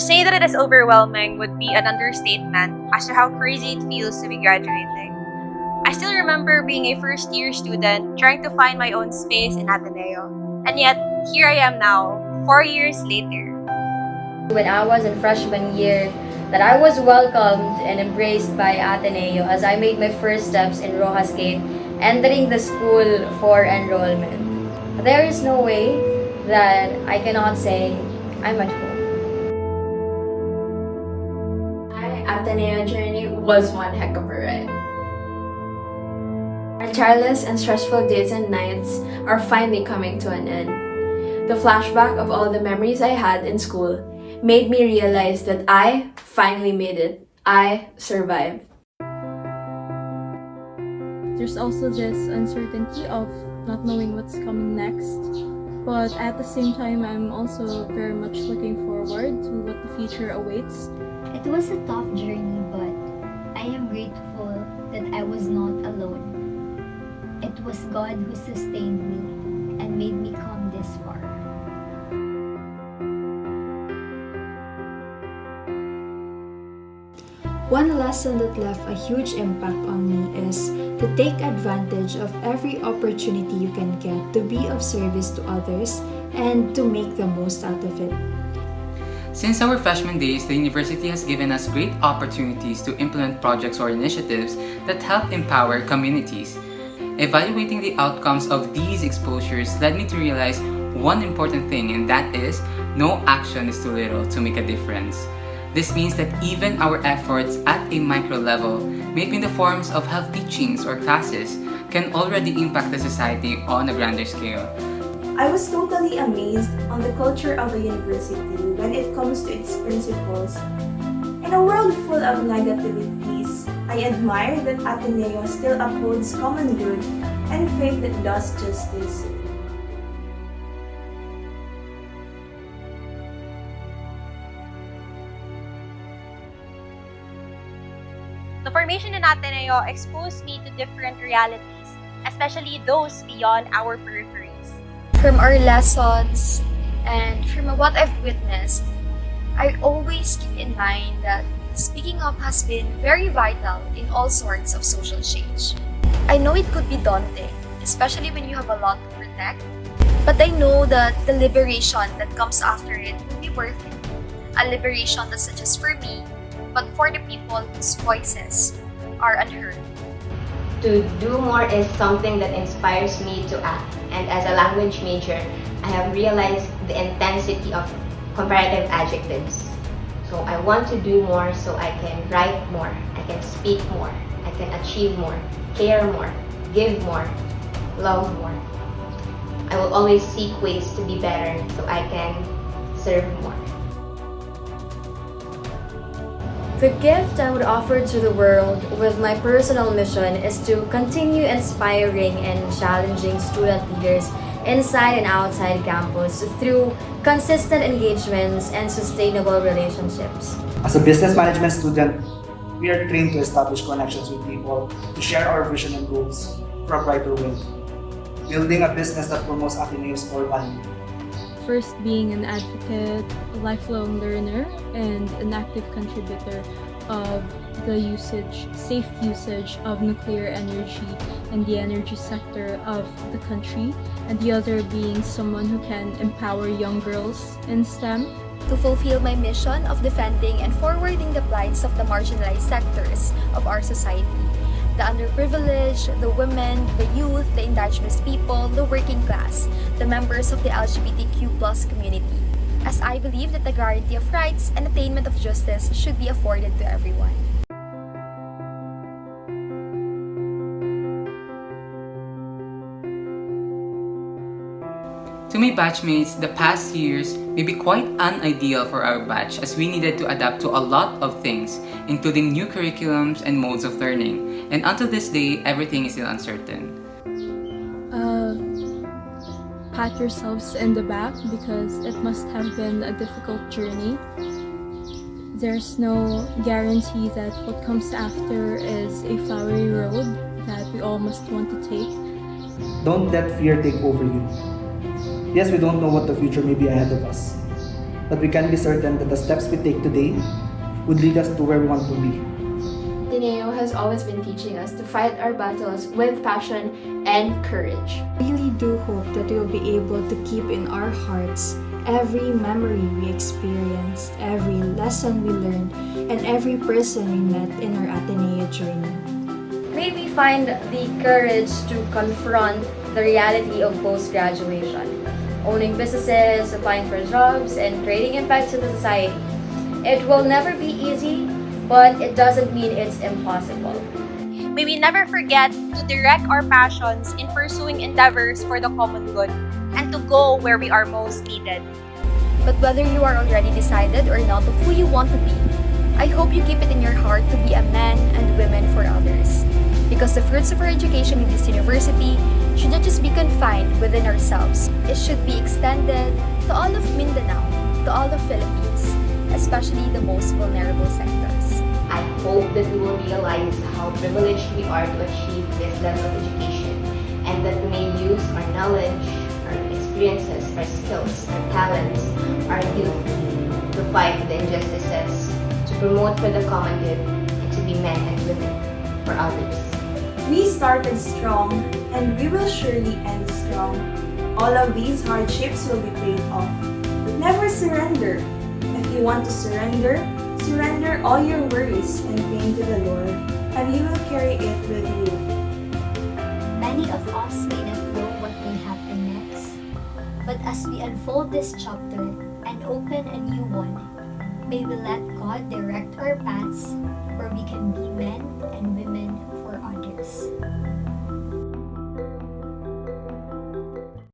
say that it is overwhelming would be an understatement as to how crazy it feels to be graduating. I still remember being a first-year student trying to find my own space in Ateneo. And yet, here I am now, 4 years later. When I was in freshman year, that I was welcomed and embraced by Ateneo as I made my first steps in Rojas Gate, entering the school for enrollment. There is no way that I cannot say I'm at home. My Ateneo journey was one heck of a ride. Our tireless and stressful days and nights are finally coming to an end. The flashback of all the memories I had in school made me realize that I finally made it. I survived. There's also this uncertainty of not knowing what's coming next. But at the same time, I'm also very much looking forward to what the future awaits. It was a tough journey, but I am grateful that I was not alone. It was God who sustained me and made me come this far. One lesson that left a huge impact on me is to take advantage of every opportunity you can get to be of service to others and to make the most out of it. Since our freshman days, the university has given us great opportunities to implement projects or initiatives that help empower communities. Evaluating the outcomes of these exposures led me to realize one important thing, and that is, no action is too little to make a difference. This means that even our efforts at a micro level, maybe in the forms of health teachings or classes, can already impact the society on a grander scale. I was totally amazed on the culture of the university when it comes to its principles. In a world full of negativities, I admire that Ateneo still upholds common good and faith that does justice. The formation in Ateneo exposed me to different realities, especially those beyond our peripheries. From our lessons and from what I've witnessed, I always keep in mind that speaking up has been very vital in all sorts of social change. I know it could be daunting, especially when you have a lot to protect, but I know that the liberation that comes after it will be worth it. A liberation that's not just for me, but for the people whose voices are unheard. To do more is something that inspires me to act, and as a language major, I have realized the intensity of comparative adjectives. So I want to do more so I can write more, I can speak more, I can achieve more, care more, give more, love more. I will always seek ways to be better so I can serve more. The gift I would offer to the world with my personal mission is to continue inspiring and challenging student leaders inside and outside campus through consistent engagements and sustainable relationships. As a business management student, we are trained to establish connections with people, to share our vision and goals for a brighter world, building a business that promotes Ateneo's core value. First, being an advocate, a lifelong learner, and an active contributor of the safe usage of nuclear energy and the energy sector of the country, and the other being someone who can empower young girls in STEM. To fulfill my mission of defending and forwarding the plights of the marginalized sectors of our society, the underprivileged, the women, the youth, the indigenous people, the working class, the members of the LGBTQ+ community, as I believe that the guarantee of rights and attainment of justice should be afforded to everyone. To my batchmates, the past years may be quite unideal for our batch as we needed to adapt to a lot of things, including new curriculums and modes of learning. And until this day, everything is still uncertain. Pat yourselves in the back because it must have been a difficult journey. There's no guarantee that what comes after is a flowery road that we all must want to take. Don't let fear take over you. Yes, we don't know what the future may be ahead of us, but we can be certain that the steps we take today would lead us to where we want to be. Ateneo has always been teaching us to fight our battles with passion and courage. I really do hope that we will be able to keep in our hearts every memory we experienced, every lesson we learned, and every person we met in our Ateneo journey. May we find the courage to confront the reality of post-graduation, owning businesses, applying for jobs, and creating impact to the society. It will never be easy, but it doesn't mean it's impossible. May we never forget to direct our passions in pursuing endeavors for the common good and to go where we are most needed. But whether you are already decided or not of who you want to be, I hope you keep it in your heart to be a man and women for others. Because the fruits of our education in this university should not just be confined within ourselves. It should be extended to all of Mindanao, to all of Philippines, especially the most vulnerable sectors. I hope that we will realize how privileged we are to achieve this level of education, and that we may use our knowledge, our experiences, our skills, our talents, our youth to fight the injustices, to promote for the common good, and to be men and women for others. We started strong, and we will surely end strong. All of these hardships will be paid off. Never surrender. If you want to surrender, surrender all your worries and pain to the Lord, and He will carry it with you. Many of us may not know what may happen next, but as we unfold this chapter and open a new one, may we let God direct our path